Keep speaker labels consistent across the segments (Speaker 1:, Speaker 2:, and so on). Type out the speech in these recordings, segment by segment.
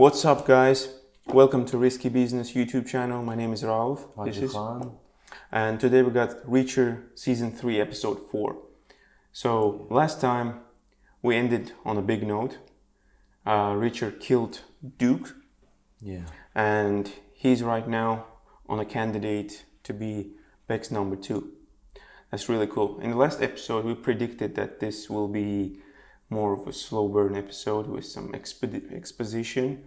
Speaker 1: What's up, guys? Welcome to Risky Business YouTube channel. My name is Rauf
Speaker 2: Hajikhan.
Speaker 1: And today we got Reacher Season 3 Episode 4. So last time we ended on a big note. Reacher killed Duke.
Speaker 2: Yeah.
Speaker 1: And he's right now on a candidate to be Beck's number 2. That's really cool. In the last episode we predicted that this will be more of a slow burn episode with some exposition,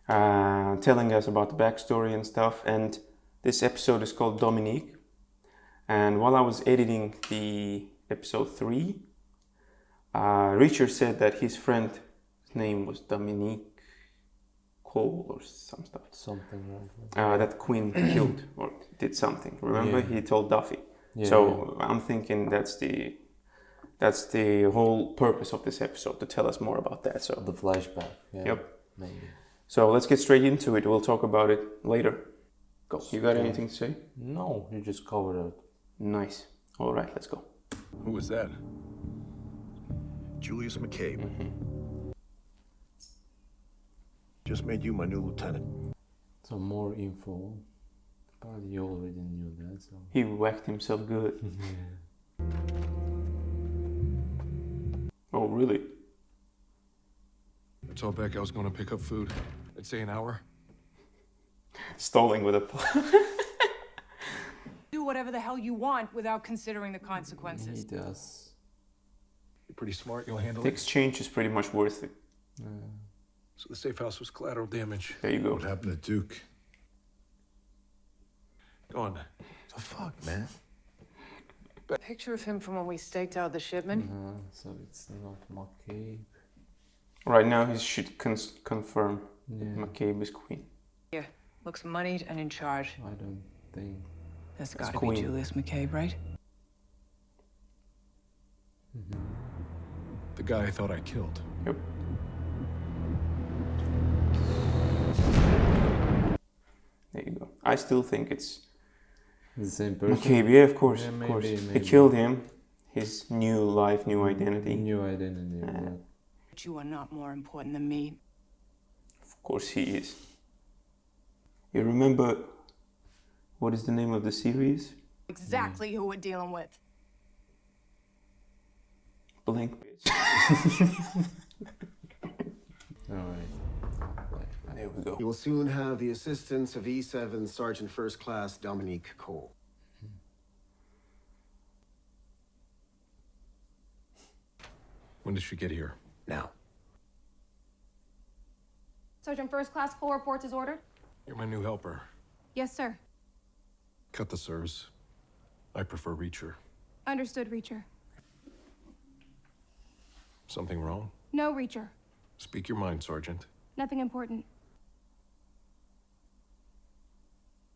Speaker 1: telling us about the backstory and stuff. And this episode is called Dominique. And while I was editing the episode 3, Reacher said that his friend's name was Dominique Cole or some stuff.
Speaker 2: Something like that.
Speaker 1: That Quinn killed or did something. Remember, he told Duffy.
Speaker 2: Yeah,
Speaker 1: So I'm thinking that's the whole purpose of this episode, to tell us more about that. So
Speaker 2: the flashback. Yeah.
Speaker 1: Yep.
Speaker 2: Maybe.
Speaker 1: So let's get straight into it. We'll talk about it later. Go. You got anything to say?
Speaker 2: No, you just covered it.
Speaker 1: Nice. All right, let's go.
Speaker 3: Who was that? Julius McCabe. Just made you my new lieutenant.
Speaker 2: So more info. But you already knew that, so.
Speaker 1: He whacked himself good. Oh, really?
Speaker 3: I told Beck I was going to pick up food. I'd say an hour.
Speaker 1: Stalling with a
Speaker 4: Do whatever the hell you want without considering the consequences.
Speaker 2: He does.
Speaker 3: You're pretty smart. You'll handle
Speaker 1: The
Speaker 3: it.
Speaker 1: exchange is pretty much worth it.
Speaker 3: So the safe house was collateral damage.
Speaker 1: There you go.
Speaker 3: What happened to Duke? Go on. The fuck, man?
Speaker 4: Picture of him from when we staked out the shipment.
Speaker 2: So it's not McCabe.
Speaker 1: Right now, he should confirm
Speaker 2: Yeah.
Speaker 1: McCabe is Queen.
Speaker 4: Yeah, looks moneyed and in charge.
Speaker 2: I don't think.
Speaker 4: That's
Speaker 1: That's
Speaker 4: gotta
Speaker 1: Queen.
Speaker 4: be Julius McCabe, right?
Speaker 3: The guy I thought I killed.
Speaker 1: Yep. There you go. I still think it's
Speaker 2: The same person.
Speaker 1: McCabe. Yeah, of course,
Speaker 2: Yeah,
Speaker 1: of
Speaker 2: maybe,
Speaker 1: course. He
Speaker 2: maybe.
Speaker 1: killed him. His new life, new identity.
Speaker 2: New identity. Yeah.
Speaker 4: But you are not more important than me.
Speaker 1: Of course he is. You remember what is the name of the series?
Speaker 4: Exactly who we're dealing with.
Speaker 1: Blank bitch.
Speaker 2: Alright.
Speaker 1: There we go.
Speaker 5: You will soon have the assistance of E7 Sergeant First Class Dominique Cole.
Speaker 3: When did she get here?
Speaker 5: Now,
Speaker 6: Sergeant First Class Cole reports as ordered.
Speaker 3: You're my new helper.
Speaker 6: Yes, sir.
Speaker 3: Cut the sirs. I prefer Reacher.
Speaker 6: Understood, Reacher.
Speaker 3: Something wrong?
Speaker 6: No, Reacher.
Speaker 3: Speak your mind, Sergeant.
Speaker 6: Nothing important.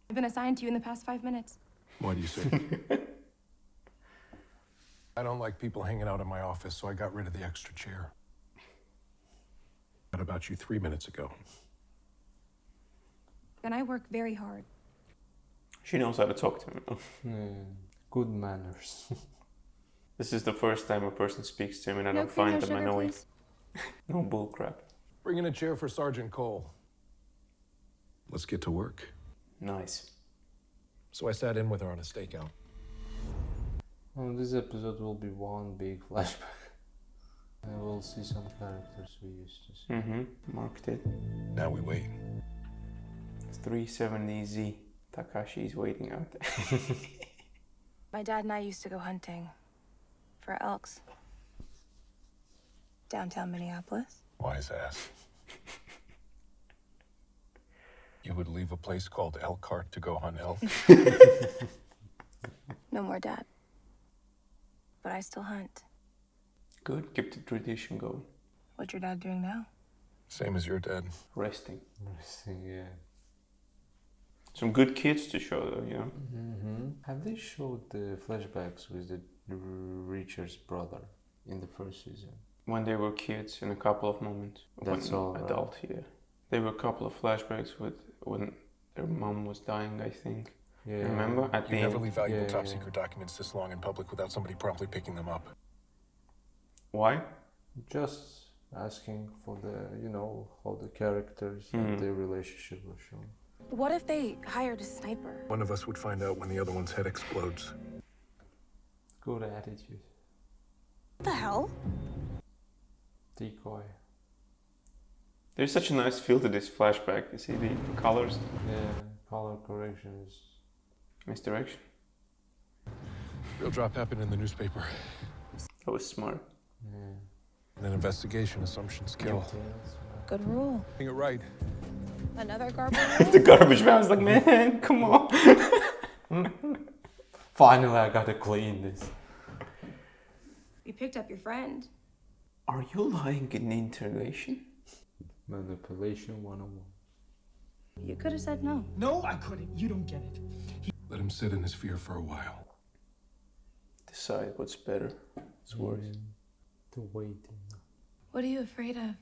Speaker 6: I've been assigned to you in the past 5 minutes.
Speaker 3: Why do you say? I don't like people hanging out in my office, so I got rid of the extra chair. What about you 3 minutes ago?
Speaker 6: And I work very hard.
Speaker 1: She knows how to talk to him.
Speaker 2: Good manners.
Speaker 1: This is the first time a person speaks to him and I
Speaker 6: No
Speaker 1: don't
Speaker 6: cream,
Speaker 1: find
Speaker 6: no
Speaker 1: them
Speaker 6: sugar,
Speaker 1: annoying.
Speaker 6: please.
Speaker 1: No bullcrap.
Speaker 3: Bring in a chair for Sergeant Cole. Let's get to work.
Speaker 1: Nice.
Speaker 3: So I sat in with her on a stakeout.
Speaker 2: Well, this episode will be one big flashback. And we'll see some characters we used to see.
Speaker 1: Marked it.
Speaker 3: Now we wait.
Speaker 1: It's 370Z. Takashi's waiting out there.
Speaker 6: My dad and I used to go hunting for elks. Downtown Minneapolis.
Speaker 3: Wise ass. You would leave a place called Elkhart to go hunt elk?
Speaker 6: No more, Dad. But I still hunt.
Speaker 1: Good. Keep the tradition going.
Speaker 6: What's your dad doing now?
Speaker 3: Same as your dad.
Speaker 1: Resting.
Speaker 2: Yeah.
Speaker 1: Some good kids to show though, you know?
Speaker 2: Have they showed the flashbacks with the Reacher's brother in the first season?
Speaker 1: When they were kids in a couple of moments.
Speaker 2: That's
Speaker 1: when
Speaker 2: all, right?
Speaker 1: adult, yeah. There were a couple of flashbacks with when their mom was dying, I think.
Speaker 2: Yeah.
Speaker 1: Remember? At the
Speaker 3: You never
Speaker 1: end.
Speaker 3: leave valuable
Speaker 2: Yeah,
Speaker 3: top
Speaker 2: yeah.
Speaker 3: secret documents this long in public without somebody promptly picking them up.
Speaker 1: Why?
Speaker 2: Just asking for the, you know, how the characters and their relationship were shown.
Speaker 6: What if they hired a sniper?
Speaker 3: One of us would find out when the other one's head explodes.
Speaker 2: Good attitude.
Speaker 6: What the hell?
Speaker 2: Decoy.
Speaker 1: There's such a nice feel to this flashback. You see the colors,
Speaker 2: Yeah, color correction is...
Speaker 1: misdirection.
Speaker 3: Real drop happened in the newspaper.
Speaker 1: That was smart.
Speaker 2: Yeah.
Speaker 3: In an investigation, assumptions kill.
Speaker 2: Details.
Speaker 6: Good rule.
Speaker 3: You're right.
Speaker 6: Another garbage.
Speaker 1: The garbage man was like, man, come on.
Speaker 2: Finally, I gotta clean this.
Speaker 6: You picked up your friend.
Speaker 1: Are you lying in the interrogation?
Speaker 2: Manipulation 101.
Speaker 6: You could have said no.
Speaker 7: No, I couldn't. You don't get it.
Speaker 3: Let him sit in his fear for a while.
Speaker 1: Decide what's better, what's worse.
Speaker 2: The waiting.
Speaker 6: What are you afraid of?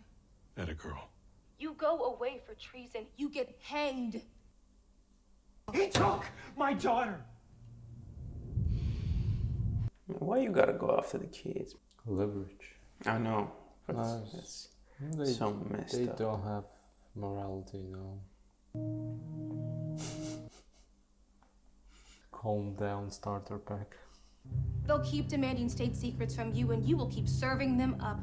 Speaker 3: At a girl.
Speaker 6: You go away for treason, you get hanged.
Speaker 7: He took my daughter.
Speaker 1: Why you gotta go after the kids?
Speaker 2: Leverage.
Speaker 1: I know. But
Speaker 2: Nice.
Speaker 1: that's
Speaker 2: They,
Speaker 1: so messed
Speaker 2: they
Speaker 1: up.
Speaker 2: don't have morality, no. Calm down, starter pack.
Speaker 6: They'll keep demanding state secrets from you, and you will keep serving them up.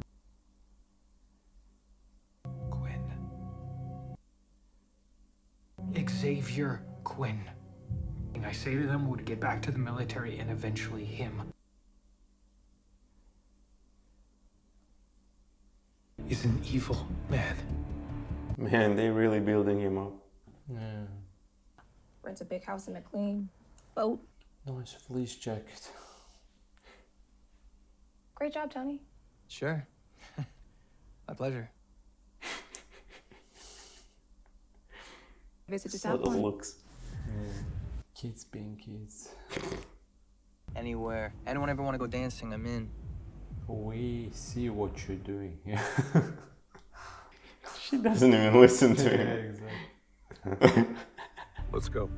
Speaker 7: Quinn. Xavier Quinn. I say to them would get back to the military and eventually him. Is an evil man.
Speaker 1: Man, they really building him up.
Speaker 2: Yeah.
Speaker 6: Rents a big house in McLean. Boat.
Speaker 2: Nice fleece jacket.
Speaker 6: Great job, Tony.
Speaker 8: Sure. My pleasure.
Speaker 6: Visit to
Speaker 1: Just little
Speaker 6: South
Speaker 1: looks.
Speaker 2: Yeah. Kids being kids.
Speaker 8: Anywhere. Anyone ever want to go dancing, I'm in.
Speaker 2: We see what you're doing. Yeah.
Speaker 1: She doesn't even listen to him.
Speaker 2: exactly.
Speaker 3: Let's go.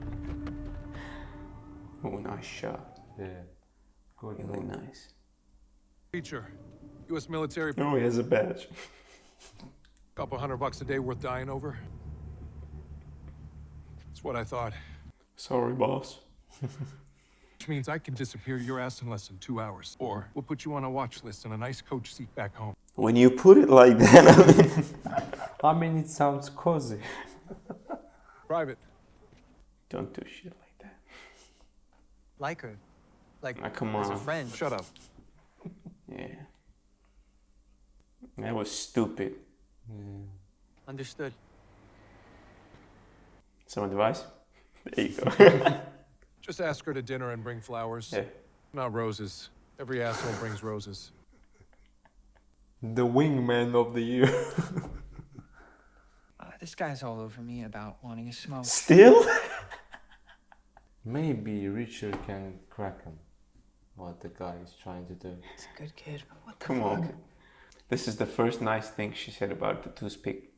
Speaker 1: Oh, nice shot.
Speaker 2: Yeah. Good
Speaker 1: Really
Speaker 2: one.
Speaker 1: nice.
Speaker 3: Teacher. U.S. military.
Speaker 1: Oh, he has a badge.
Speaker 3: Couple $100 a day worth dying over. That's what I thought.
Speaker 1: Sorry, boss.
Speaker 3: Which means I can disappear your ass in less than 2 hours. Or we'll put you on a watch list and a nice coach seat back home.
Speaker 1: When you put it like that,
Speaker 2: I mean, it sounds cozy.
Speaker 3: Private.
Speaker 1: don't do shit like that.
Speaker 8: Like her. Like,
Speaker 1: Ah, come
Speaker 8: as a
Speaker 1: on.
Speaker 8: friend.
Speaker 3: Shut up.
Speaker 1: Yeah. That was stupid.
Speaker 2: Yeah.
Speaker 8: Understood.
Speaker 1: Some advice? There you go.
Speaker 3: Just ask her to dinner and bring flowers.
Speaker 1: Yeah.
Speaker 3: Not roses. Every asshole brings roses.
Speaker 2: The wingman of the year.
Speaker 8: This guy's all over me about wanting a smoke.
Speaker 1: Still?
Speaker 2: Maybe Richard can crack him. What the guy is trying to do.
Speaker 8: He's a good kid, but what the
Speaker 1: Come
Speaker 8: fuck?
Speaker 1: on. This is the first nice thing she said about the toothpick.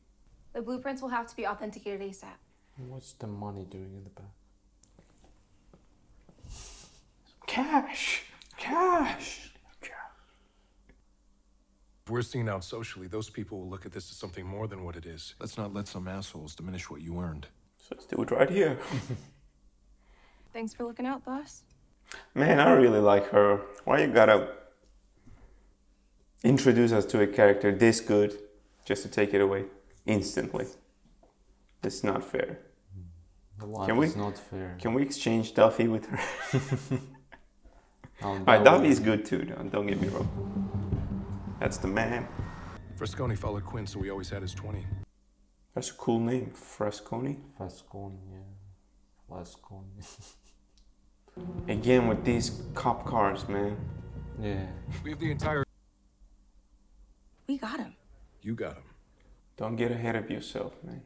Speaker 6: The blueprints will have to be authenticated ASAP.
Speaker 2: What's the money doing in the back?
Speaker 1: Cash! Cash!
Speaker 3: If we're seen out socially, those people will look at this as something more than what it is. Let's not let some assholes diminish what you earned.
Speaker 1: So let's do it right here.
Speaker 6: Thanks for looking out, boss.
Speaker 1: Man, I really like her. Why you gotta introduce us to a character this good just to take it away instantly? It's not fair.
Speaker 2: The life
Speaker 1: Can we-
Speaker 2: is not fair.
Speaker 1: Can we exchange Duffy with her?
Speaker 2: Oh,
Speaker 1: Alright,
Speaker 2: that
Speaker 1: Duffy's
Speaker 2: was-
Speaker 1: good too, don't get me wrong. That's the man.
Speaker 3: Frasconi followed Quinn, so we always had his 20.
Speaker 1: That's a cool name, Frasconi.
Speaker 2: Fasconi, yeah. Fasconi.
Speaker 1: Again with these cop cars, man.
Speaker 2: Yeah.
Speaker 3: We have the entire...
Speaker 6: We got him.
Speaker 3: You got him.
Speaker 1: Don't get ahead of yourself, man.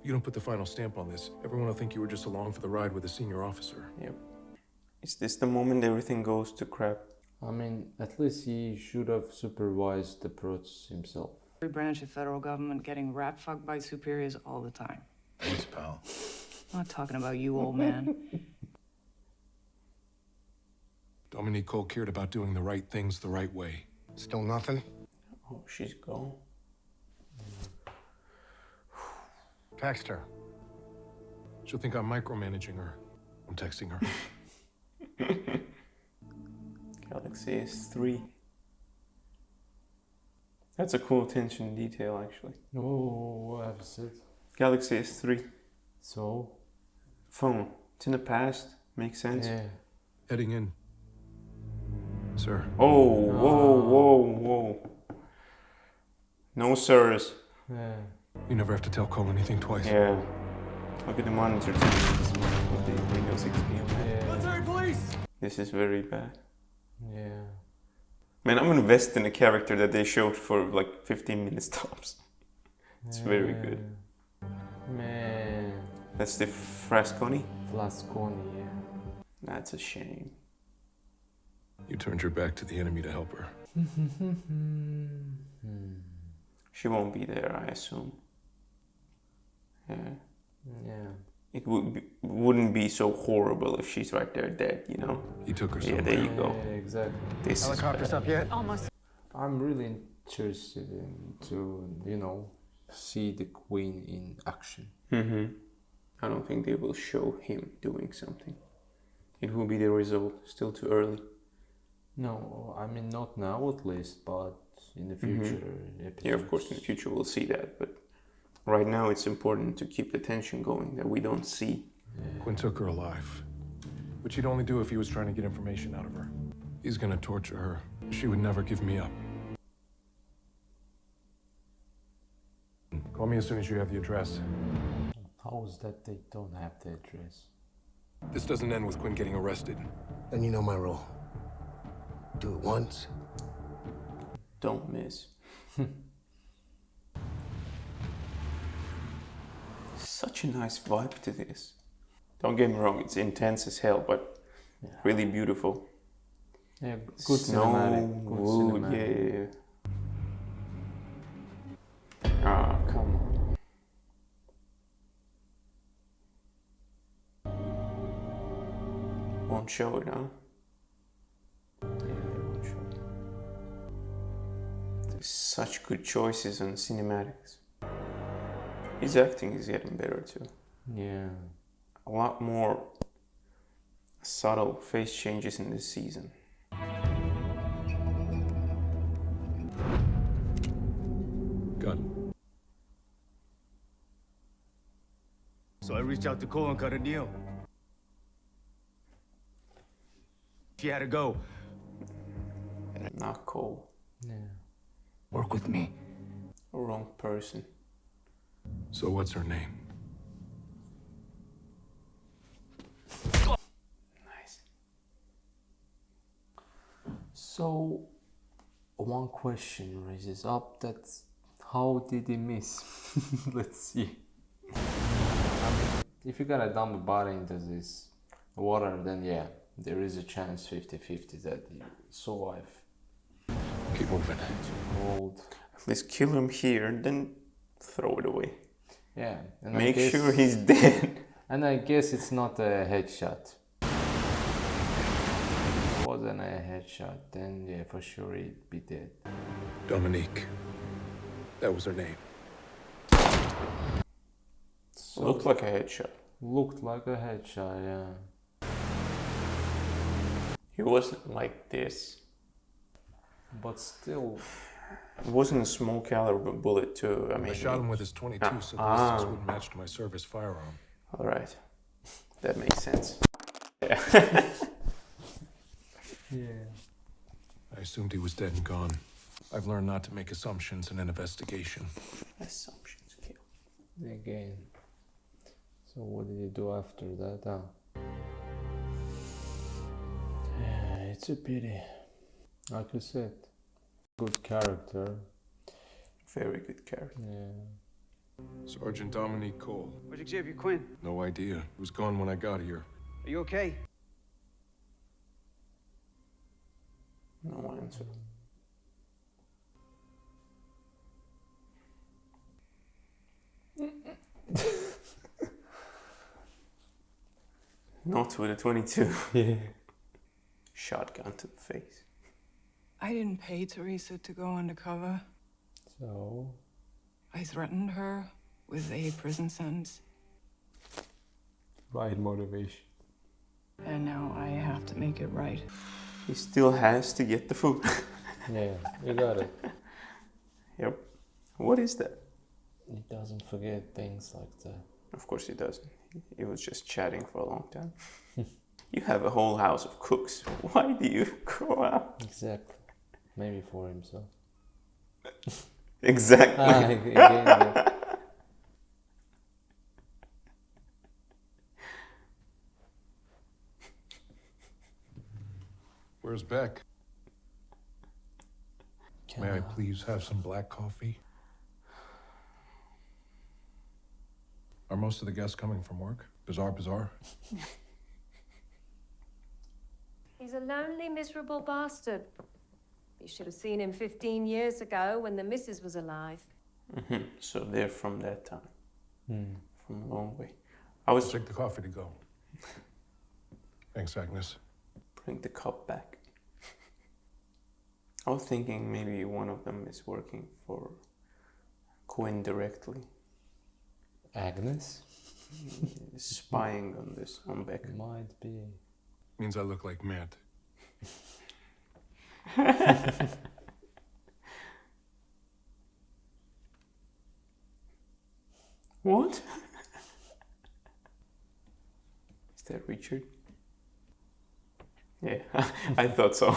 Speaker 3: You don't put the final stamp on this. Everyone will think you were just along for the ride with a senior officer.
Speaker 1: Yep. Is this the moment everything goes to crap?
Speaker 2: I mean, at least he should have supervised the process himself.
Speaker 4: Every branch of federal government getting rat fucked by superiors all the time.
Speaker 3: Thanks, pal.
Speaker 4: I'm not talking about you, old man.
Speaker 3: Dominique Cole cared about doing the right things the right way.
Speaker 5: Still nothing?
Speaker 1: Oh, she's gone.
Speaker 3: Text her. She'll think I'm micromanaging her. I'm texting her.
Speaker 1: Galaxy S3. That's a cool attention to detail, actually.
Speaker 2: Oh, what episode?
Speaker 1: Galaxy S3.
Speaker 2: So?
Speaker 1: Phone. It's in the past. Makes sense.
Speaker 2: Yeah.
Speaker 3: Heading in. Sir.
Speaker 1: Oh, whoa. No sirs.
Speaker 2: Yeah.
Speaker 3: You never have to tell Cole anything twice.
Speaker 1: Yeah. Look at the monitor. Windows 6 p.m.
Speaker 2: Yeah.
Speaker 5: police!
Speaker 1: This is very bad.
Speaker 2: Yeah.
Speaker 1: Man, I'm invested in a character that they showed for like 15 minutes tops. It's very good.
Speaker 2: Man.
Speaker 1: That's the Frasconi?
Speaker 2: Flasconi, yeah.
Speaker 1: That's a shame.
Speaker 3: You turned your back to the enemy to help her.
Speaker 1: She won't be there, I assume. Yeah.
Speaker 2: Yeah.
Speaker 1: It wouldn't be so horrible if she's right there dead, you know?
Speaker 3: He took her
Speaker 1: Yeah,
Speaker 3: somewhere.
Speaker 1: there you go.
Speaker 2: Yeah, exactly.
Speaker 1: This
Speaker 5: Helicopters
Speaker 1: is
Speaker 5: up yet?
Speaker 4: Almost.
Speaker 2: I'm really interested in to, see the Queen in action.
Speaker 1: I don't think they will show him doing something. It will be the result. Still too early.
Speaker 2: No, I mean not now at least, but in the future episodes.
Speaker 1: Yeah, of course, in the future we'll see that, but right now it's important to keep the tension going that we don't see.
Speaker 3: Quinn took her alive. Which he'd only do if he was trying to get information out of her. He's gonna torture her. She would never give me up. Call me as soon as you have the address.
Speaker 2: How is that they don't have the address?
Speaker 3: This doesn't end with Quinn getting arrested.
Speaker 5: And you know my rule. Do it once.
Speaker 1: Don't miss. Such a nice vibe to this. Don't get me wrong, it's intense as hell, but really beautiful.
Speaker 2: Yeah, good cinematic. Good
Speaker 1: wood,
Speaker 2: cinematic.
Speaker 1: yeah. Ah, come on. Won't show it, huh? Yeah, they won't show it. There's such good choices on cinematics. His acting is getting better too.
Speaker 2: Yeah.
Speaker 1: A lot more subtle face changes in this season.
Speaker 3: Gun.
Speaker 9: So I reached out to Cole and cut a deal. She had to go.
Speaker 1: Not Cole.
Speaker 2: Yeah.
Speaker 9: Work with me.
Speaker 1: Wrong person.
Speaker 3: So what's her name?
Speaker 1: Nice.
Speaker 2: So, one question raises up, that's how did he miss? Let's see. I mean, if you gotta dump a body into this water, then yeah, there is a chance 50-50 that you survive.
Speaker 3: Keep moving.
Speaker 2: Cold.
Speaker 1: At least kill him here, then throw it away.
Speaker 2: Yeah. And
Speaker 1: Make sure he's dead.
Speaker 2: And I guess it's not a headshot. If it wasn't a headshot, then yeah, for sure he'd be dead.
Speaker 3: Dominique. That was her name.
Speaker 2: So
Speaker 1: Looked like a headshot.
Speaker 2: looked like a headshot, yeah.
Speaker 1: He wasn't like this.
Speaker 2: But still,
Speaker 1: It wasn't a small caliber bullet too. I mean,
Speaker 3: I shot him with his 22, so the
Speaker 1: Ah.
Speaker 3: distance wouldn't match to my service firearm.
Speaker 1: All right, that makes sense. Yeah.
Speaker 2: yeah.
Speaker 3: I assumed he was dead and gone. I've learned not to make assumptions in an investigation.
Speaker 1: Assumptions kill.
Speaker 2: Again. So what did you do after that? Yeah, it's a pity. Like you said, good character.
Speaker 1: Very good character.
Speaker 2: Yeah.
Speaker 3: Sergeant Dominique Cole.
Speaker 9: Where's Xavier Quinn?
Speaker 3: No idea. He was gone when I got here.
Speaker 9: Are you okay?
Speaker 1: No answer. Not with a 22.
Speaker 2: Yeah.
Speaker 1: Shotgun to the face.
Speaker 4: I didn't pay Teresa to go undercover.
Speaker 2: So,
Speaker 4: I threatened her with a prison sentence,
Speaker 2: right motivation.
Speaker 4: and now I have to make it right.
Speaker 1: He still has to get the food.
Speaker 2: Yeah, you got it.
Speaker 1: Yep. What is that?
Speaker 2: He doesn't forget things like that.
Speaker 1: Of course he doesn't. He was just chatting for a long time. You have a whole house of cooks. Why do you go out?
Speaker 2: Exactly. Maybe for himself.
Speaker 1: Exactly.
Speaker 2: Again, yeah.
Speaker 3: Where's Beck?
Speaker 2: Can
Speaker 3: May I please have some black coffee? Are most of the guests coming from work? Bizarre.
Speaker 10: He's a lonely, miserable bastard. You should have seen him 15 years ago when the missus was alive.
Speaker 1: So they're from that time.
Speaker 2: Hmm.
Speaker 1: From a long way. I was...
Speaker 3: Take the coffee to go. Thanks, Agnes.
Speaker 1: Bring the cup back. I was thinking maybe one of them is working for Quinn directly.
Speaker 2: Agnes?
Speaker 1: Spying on this, on Beck.
Speaker 2: Might be.
Speaker 3: Means I look like Matt.
Speaker 1: What? Is that Richard? Yeah, I thought so.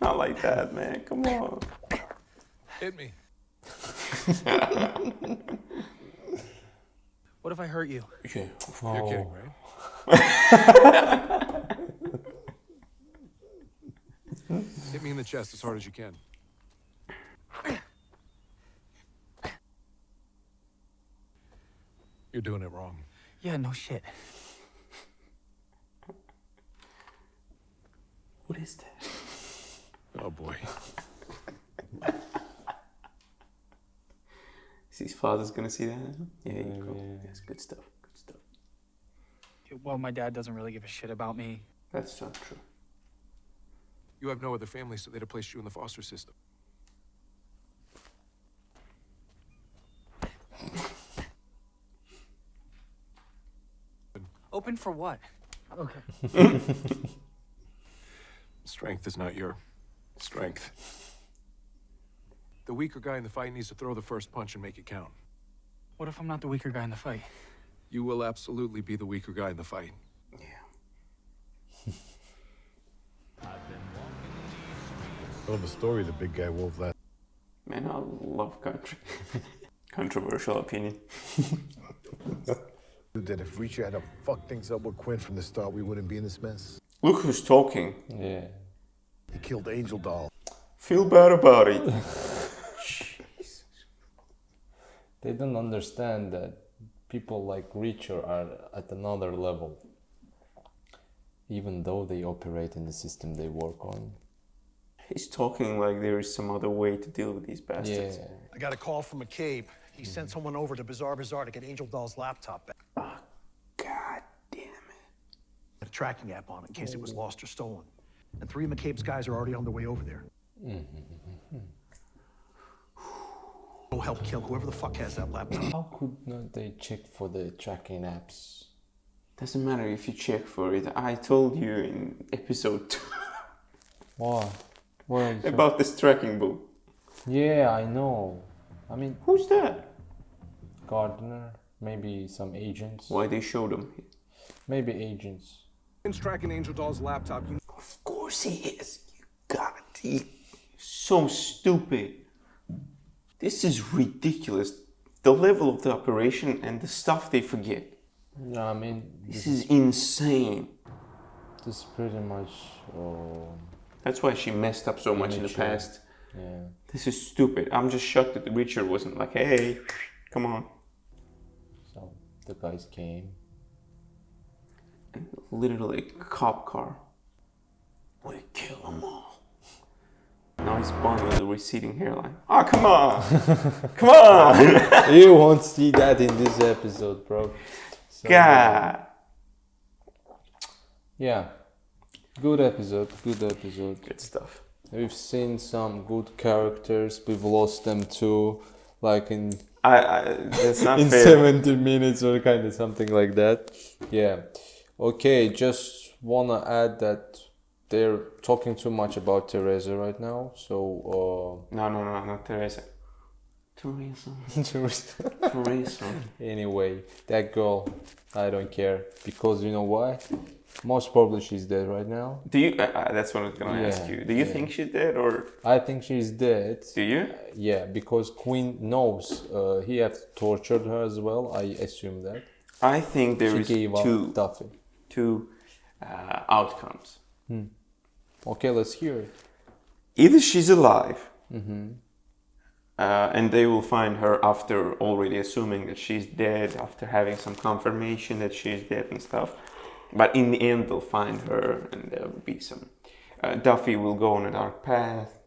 Speaker 1: Not like that, man. Come on.
Speaker 3: Hit me.
Speaker 8: What if I hurt you?
Speaker 1: Yeah.
Speaker 3: You're kidding, right? Hit me in the chest as hard as you can. You're doing it wrong.
Speaker 8: Yeah, no shit.
Speaker 1: What is that?
Speaker 3: Oh boy.
Speaker 1: Is his father's gonna see that? Yeah, you go.
Speaker 2: Yeah.
Speaker 1: That's good stuff. Good stuff.
Speaker 7: Well, my dad doesn't really give a shit about me.
Speaker 1: That's not true.
Speaker 3: You have no other family, so they'd have placed you in the foster system.
Speaker 8: Open for what? Okay.
Speaker 3: Strength is not your strength. The weaker guy in the fight needs to throw the first punch and make it count.
Speaker 7: What if I'm not the weaker guy in the fight?
Speaker 3: You will absolutely be the weaker guy in the fight.
Speaker 1: Yeah.
Speaker 11: Told the story the big guy wolf last.
Speaker 1: Man, I love country. Controversial opinion.
Speaker 11: That if Reacher had to fuck things up with Quinn from the start, we wouldn't be in this mess.
Speaker 1: Look who's talking.
Speaker 2: Yeah.
Speaker 11: He killed Angel Doll.
Speaker 1: Feel bad about it. Jeez.
Speaker 2: They don't understand that people like Reacher are at another level. Even though they operate in the system they work on.
Speaker 1: He's talking like there is some other way to deal with these bastards.
Speaker 2: Yeah.
Speaker 12: I got a call from McCabe. He sent someone over to Bazaar to get Angel Doll's laptop back.
Speaker 1: Oh, God damn it.
Speaker 12: A tracking app on it in case it was lost or stolen. And 3 of McCabe's guys are already on their way over there. Go help kill whoever the fuck has that laptop.
Speaker 2: How could not they check for the tracking apps?
Speaker 1: Doesn't matter if you check for it. I told you in episode 2
Speaker 2: What? What are you
Speaker 1: about this tracking book.
Speaker 2: Yeah, I know. I mean,
Speaker 1: Who's that?
Speaker 2: Gardner, maybe some agents.
Speaker 1: Why they showed him?
Speaker 2: Maybe agents.
Speaker 3: Quinn's tracking Angel Doll's laptop.
Speaker 1: Of course he is. You got it. So stupid. This is ridiculous. The level of the operation and the stuff they forget.
Speaker 2: No, I mean,
Speaker 1: This is insane.
Speaker 2: this is pretty much.
Speaker 1: That's why she messed up so much in the
Speaker 2: Immature.
Speaker 1: past.
Speaker 2: Yeah.
Speaker 1: This is stupid. I'm just shocked that Richard wasn't like, hey, come on.
Speaker 2: So the guys came.
Speaker 1: And literally a cop car. We kill them all. Now he's born with a receding hairline. Oh, come on! Come on!
Speaker 2: You won't see that in this episode, bro. So,
Speaker 1: God!
Speaker 2: Yeah. Good episode. Good episode.
Speaker 1: Good stuff.
Speaker 2: We've seen some good characters. We've lost them too, like in
Speaker 1: That's not
Speaker 2: in
Speaker 1: fair.
Speaker 2: 70 minutes or kind of something like that. Yeah. Okay, just wanna add that they're talking too much about Teresa right now. So
Speaker 1: No, not Teresa. Teresa.
Speaker 2: Anyway, that girl, I don't care, because you know why? Most probably she's dead right now.
Speaker 1: Do you? That's what I was gonna ask you. Do you think she's dead or?
Speaker 2: I think she's dead.
Speaker 1: Do you?
Speaker 2: Yeah, because Quinn knows he have tortured her as well. I assume that.
Speaker 1: I think there is
Speaker 2: She gave up Duffy.
Speaker 1: two outcomes.
Speaker 2: Okay, let's hear it.
Speaker 1: Either she's alive, and they will find her after already assuming that she's dead, after having some confirmation that she's dead and stuff. But in the end, they'll find her, and there will be some. Duffy will go on a dark path,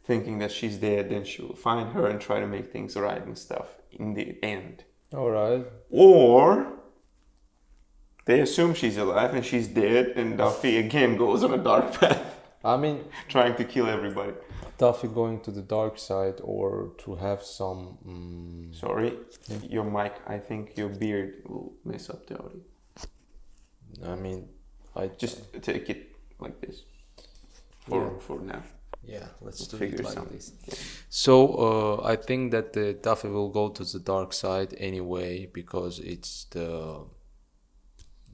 Speaker 1: thinking that she's dead. Then she will find her and try to make things right and stuff. In the end,
Speaker 2: All right.
Speaker 1: or they assume she's alive and she's dead, and Duffy again goes on a dark path,
Speaker 2: I mean,
Speaker 1: trying to kill everybody.
Speaker 2: Duffy going to the dark side, or to have some.
Speaker 1: Sorry, your mic. I think your beard will mess up the audio.
Speaker 2: I mean, I
Speaker 1: Just take it like this for now.
Speaker 2: Yeah, let's do
Speaker 1: figure
Speaker 2: it like
Speaker 1: something.
Speaker 2: this. So I think that the Duffy will go to the dark side anyway, because it's the,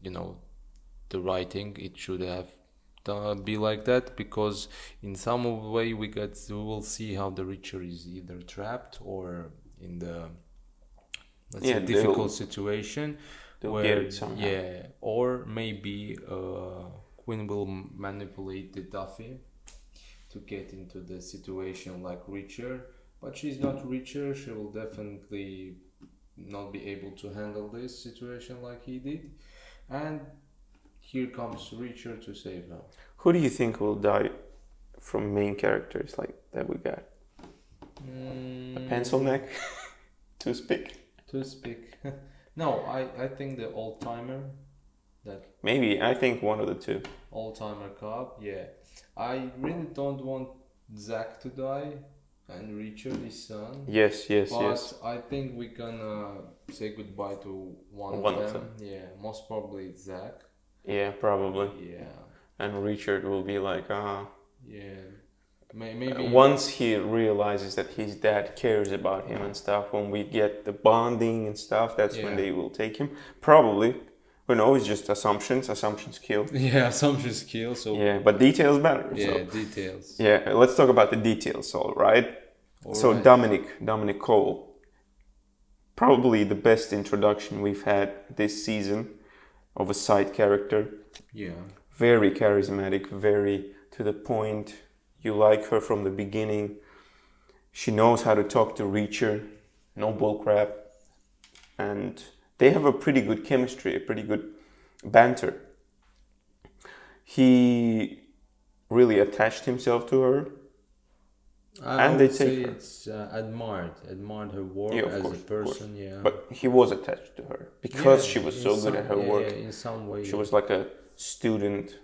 Speaker 2: you know, the writing. It should have be like that, because in some way we will see how the Reacher is either trapped or in the, let's say, difficult situation.
Speaker 1: They'll get it somehow.
Speaker 2: Yeah, or maybe Quinn will manipulate the Duffy to get into the situation like Reacher, but she's not Reacher. She will definitely not be able to handle this situation like he did, and here comes Reacher to save her.
Speaker 1: Who do you think will die from main characters like that we got? A pencil neck,
Speaker 2: Toothpick. No, I think the old timer, that
Speaker 1: Maybe I think one of the two.
Speaker 2: old timer cop. Yeah, I really don't want Zach to die and Richard, his son.
Speaker 1: Yes.
Speaker 2: But I think we're gonna say goodbye to one of them. Yeah, most probably it's Zach.
Speaker 1: Yeah, probably.
Speaker 2: Yeah.
Speaker 1: And Richard will be like,
Speaker 2: Yeah. Maybe
Speaker 1: once he realizes that his dad cares about him and stuff, when we get the bonding and stuff, that's when
Speaker 2: Yeah.
Speaker 1: they will take him. Probably. Who knows? Just assumptions. Assumptions kill.
Speaker 2: Yeah, assumptions kill. So
Speaker 1: Yeah, but details matter.
Speaker 2: yeah,
Speaker 1: So.
Speaker 2: details.
Speaker 1: Yeah, let's talk about the details, all right? So
Speaker 2: right.
Speaker 1: Dominic Cole, probably the best introduction we've had this season of a side character.
Speaker 2: Yeah.
Speaker 1: Very charismatic, very to the point. You like her from the beginning. She knows how to talk to Reacher, no bullcrap. And they have a pretty good chemistry, a pretty good banter. He really attached himself to her.
Speaker 2: I
Speaker 1: And they
Speaker 2: would
Speaker 1: take
Speaker 2: say
Speaker 1: her.
Speaker 2: it's admired her work
Speaker 1: Yeah, of
Speaker 2: as
Speaker 1: course,
Speaker 2: a person. Yeah.
Speaker 1: But he was attached to her because
Speaker 2: Yeah,
Speaker 1: she was
Speaker 2: in
Speaker 1: so good
Speaker 2: some-
Speaker 1: at her
Speaker 2: yeah,
Speaker 1: work.
Speaker 2: Yeah, in some way.
Speaker 1: She was like a student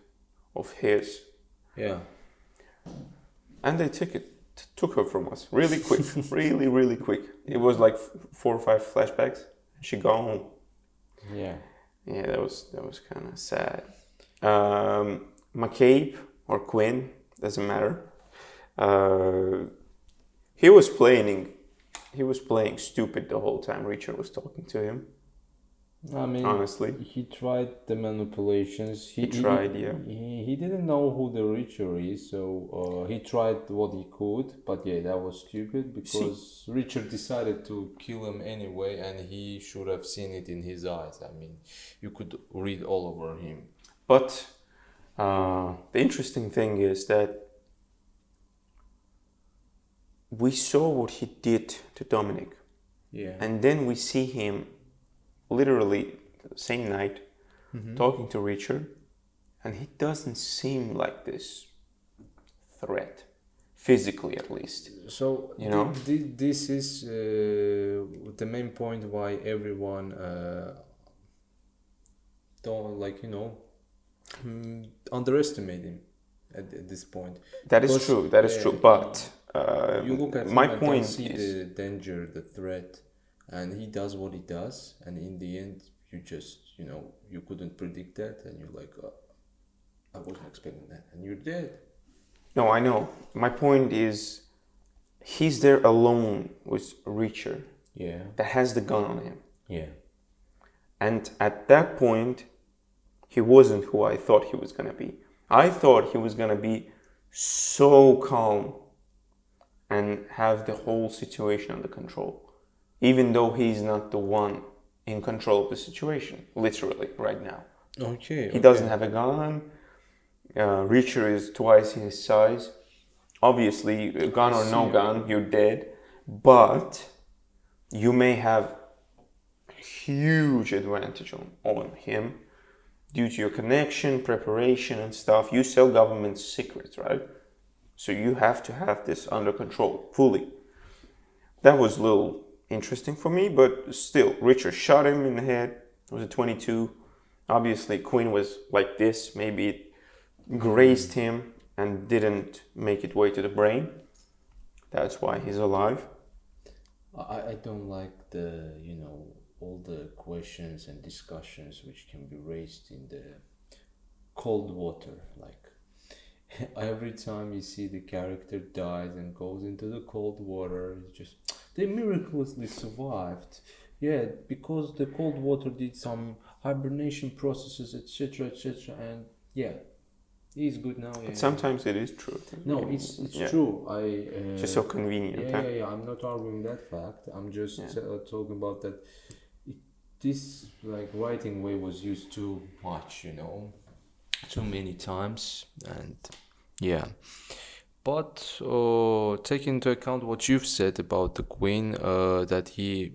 Speaker 1: of his.
Speaker 2: Yeah.
Speaker 1: And they took her from us really quick, really quick. It was like 4 or 5 flashbacks. She gone.
Speaker 2: Yeah.
Speaker 1: Yeah, that was kind of sad. McCabe or Quinn, doesn't matter. He was playing stupid the whole time Richard was talking to him.
Speaker 2: I mean,
Speaker 1: honestly,
Speaker 2: he tried the manipulations.
Speaker 1: He tried, yeah.
Speaker 2: He didn't know who the Reacher is, so he tried what he could. But yeah, that was stupid because Richard decided to kill him anyway, and he should have seen it in his eyes. I mean, you could read all over him.
Speaker 1: But the interesting thing is that we saw what he did to Dominic.
Speaker 2: Yeah.
Speaker 1: And then we see him literally the same night talking to Richard, and he doesn't seem like this threat, physically at least.
Speaker 2: So
Speaker 1: you know,
Speaker 2: this is the main point why everyone don't underestimate him. at this point.
Speaker 1: That is
Speaker 2: Because,
Speaker 1: true. That is true. But
Speaker 2: you look at
Speaker 1: my
Speaker 2: him and
Speaker 1: point
Speaker 2: don't see
Speaker 1: is,
Speaker 2: the danger, the threat, and he does what he does, and in the end, you just, you couldn't predict that, and you're like, I wasn't expecting that, and you're dead.
Speaker 1: no, I know. My point is, he's there alone with Reacher
Speaker 2: Yeah.
Speaker 1: that has the gun on him.
Speaker 2: Yeah.
Speaker 1: And at that point, he wasn't who I thought he was going to be. I thought he was going to be so calm and have the whole situation under control, even though he's not the one in control of the situation, literally, right now.
Speaker 2: Okay.
Speaker 1: He doesn't have a gun. Reacher is twice his size. Obviously, gun or no gun, you're dead. But you may have huge advantage on him due to your connection, preparation, and stuff. You sell government secrets, right? So you have to have this under control fully. That was a little interesting for me, but still, Richard shot him in the head. It was a 22. Obviously, Quinn was like this. Maybe it grazed him and didn't make it way to the brain. That's why he's alive.
Speaker 2: I don't like the, all the questions and discussions which can be raised in the cold water. Like, every time you see the character dies and goes into the cold water, it's just, they miraculously survived. Yeah, because the cold water did some hibernation processes, etc., etc., and yeah, he's good now. Yeah,
Speaker 1: But sometimes it is true.
Speaker 2: no, it's true.
Speaker 1: Just so convenient.
Speaker 2: Yeah, I'm not arguing that fact. I'm just talking about that. This writing way was used too much, too many times, and yeah. But take into account what you've said about the Queen, that he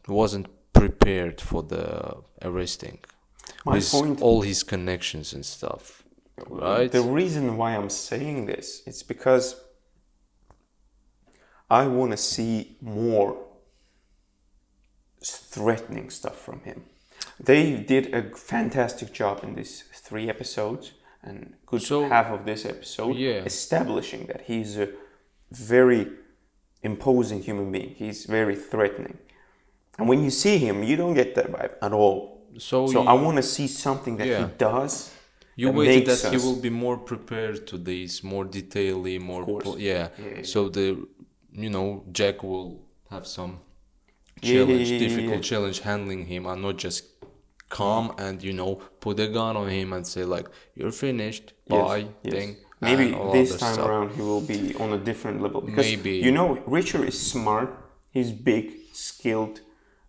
Speaker 2: wasn't prepared for the arresting with all his connections and stuff, right?
Speaker 1: The reason why I'm saying this is because I want to see more threatening stuff from him. They did a fantastic job in these 3 episodes and half of this episode establishing that he's a very imposing human being. He's very threatening. And when you see him, you don't get that vibe at all. So I want to see something that he does.
Speaker 2: You waited that he will be more prepared to this, more detailly, more... So the, Jack will have some difficult challenge handling him and not just come and, put a gun on him and say like, you're finished, bye, thing.
Speaker 1: Maybe this time around he will be on a different level. Because, Richard is smart, he's big, skilled,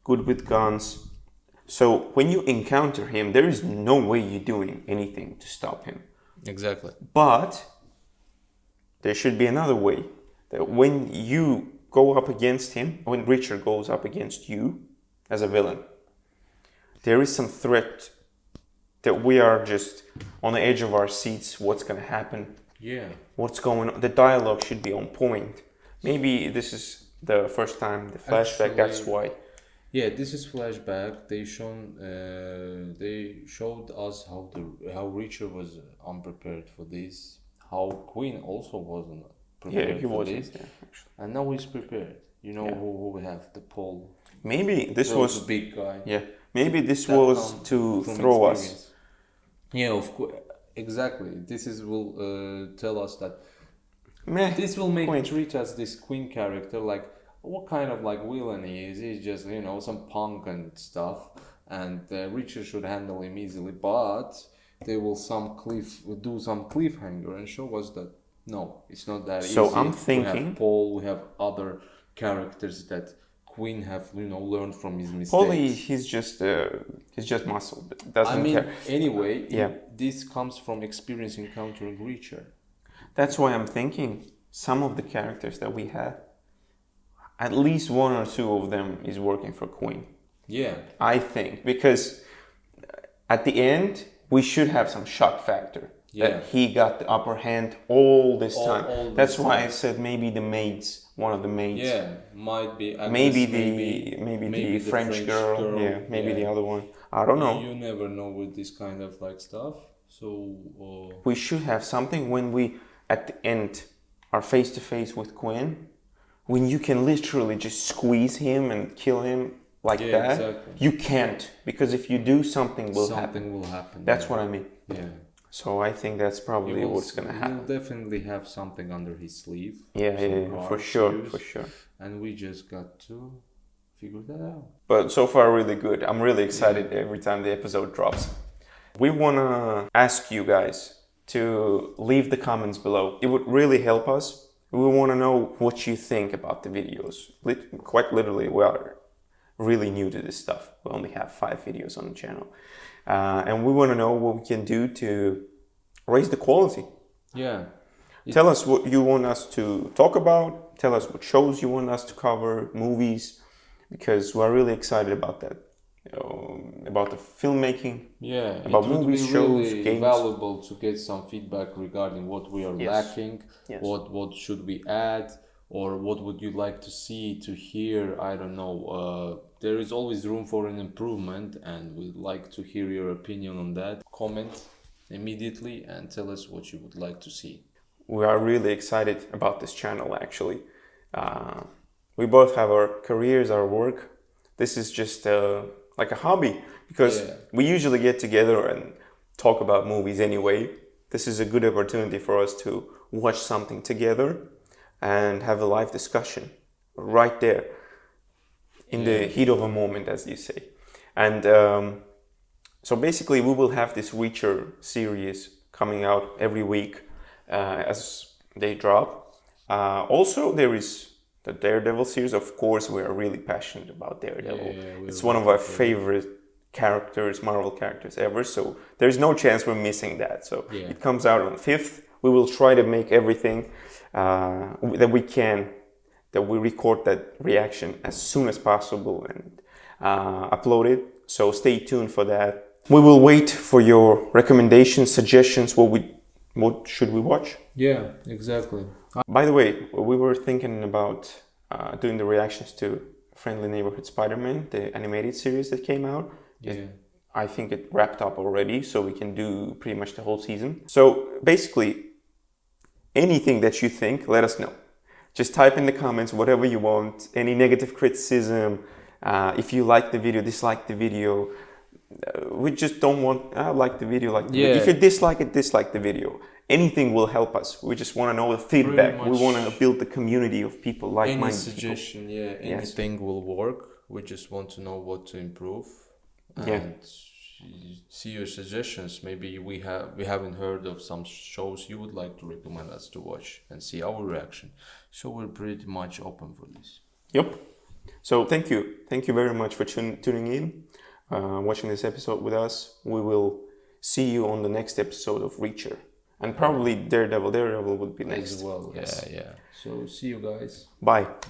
Speaker 1: good with guns. So when you encounter him, there is no way you're doing anything to stop him.
Speaker 2: Exactly.
Speaker 1: But there should be another way. That when you go up against him, when Richard goes up against you as a villain, there is some threat that we are just on the edge of our seats. What's going to happen?
Speaker 2: Yeah.
Speaker 1: What's going on? The dialogue should be on point. Maybe this is the first time, the flashback, that's why.
Speaker 2: Yeah, this is flashback. They showed us how Richard was unprepared for this. How Quinn also wasn't prepared for this. Yeah, and now he's prepared. Who we have, the Paul.
Speaker 1: Maybe this was
Speaker 2: the big guy.
Speaker 1: Yeah, maybe this was to throw
Speaker 2: experience. Us. Yeah, of course. Exactly. This will tell us that. This will treat us this Quinn character like. What kind of villain he is? He's just some punk and stuff, and Richard should handle him easily. But they will do some cliffhanger and show us that no, it's not that easy.
Speaker 1: So I'm thinking
Speaker 2: we have Paul, we have other characters that Quinn have learned from his mistakes.
Speaker 1: Paul, he's just muscle. Doesn't care.
Speaker 2: Anyway, this comes from experience encountering Richard.
Speaker 1: That's why I'm thinking some of the characters that we have. At least 1 or 2 of them is working for Quinn.
Speaker 2: Yeah.
Speaker 1: I think. Because at the end, we should have some shock factor. Yeah. That he got the upper hand all this time. That's why I said maybe the maids, one of the maids.
Speaker 2: Yeah, might be.
Speaker 1: Maybe the French girl. Yeah, maybe the other one. I don't know.
Speaker 2: You never know with this kind of stuff. So
Speaker 1: we should have something when we at the end are face to face with Quinn, when you can literally just squeeze him and kill him like that.
Speaker 2: Exactly.
Speaker 1: You can't, because if you do, something will happen.
Speaker 2: Something will happen.
Speaker 1: That's what I mean.
Speaker 2: Yeah.
Speaker 1: So I think that's probably what's gonna happen.
Speaker 2: He'll definitely have something under his sleeve.
Speaker 1: Yeah, for sure, for sure.
Speaker 2: And we just got to figure that out.
Speaker 1: But so far, really good. I'm really excited every time the episode drops. We wanna ask you guys to leave the comments below. It would really help us. We wanna know what you think about the videos. Quite literally, we are really new to this stuff. We only have 5 videos on the channel. And we want to know what we can do to raise the quality.
Speaker 2: Yeah.
Speaker 1: Tell us what you want us to talk about. Tell us what shows you want us to cover, movies, because we're really excited about that. About the filmmaking.
Speaker 2: Yeah.
Speaker 1: About movies, shows,
Speaker 2: really
Speaker 1: games.
Speaker 2: Valuable to get some feedback regarding what we are lacking, what should we add, or what would you like to see, to hear. I don't know. There is always room for an improvement, and we'd like to hear your opinion on that. Comment immediately and tell us what you would like to see.
Speaker 1: We are really excited about this channel, actually. We both have our careers, our work. This is just like a hobby, because we usually get together and talk about movies anyway. This is a good opportunity for us to watch something together and have a live discussion right there in the heat of a moment, as you say. And so basically we will have this Reacher series coming out every week as they drop. Also there is the Daredevil series. Of course, we are really passionate about Daredevil. It's one of our favorite characters, Marvel characters ever, so there's no chance we're missing that. So it comes out on 5th. We will try to make everything that we can, that we record that reaction as soon as possible and upload it. So stay tuned for that. We will wait for your recommendations, suggestions. What should we watch?
Speaker 2: Yeah, exactly.
Speaker 1: By the way, we were thinking about doing the reactions to Friendly Neighborhood Spider-Man, the animated series that came out. I think it wrapped up already, so we can do pretty much the whole season. So basically, anything that you think, let us know. Just type in the comments whatever you want, any negative criticism, if you like the video, dislike the video. We just don't want, like the video, like the video. If you dislike it, dislike the video. Anything will help us. We just want to know the feedback. We want to build the community of people, like-minded
Speaker 2: Any suggestion,
Speaker 1: people.
Speaker 2: Anything will work. We just want to know what to improve. And see your suggestions. Maybe we haven't heard of some shows you would like to recommend us to watch and see our reaction. So we're pretty much open for this.
Speaker 1: Yep. So thank you very much for tuning in, watching this episode with us. We will see you on the next episode of Reacher, and probably Daredevil would be next
Speaker 2: as well.
Speaker 1: Yes.
Speaker 2: So see you guys.
Speaker 1: Bye.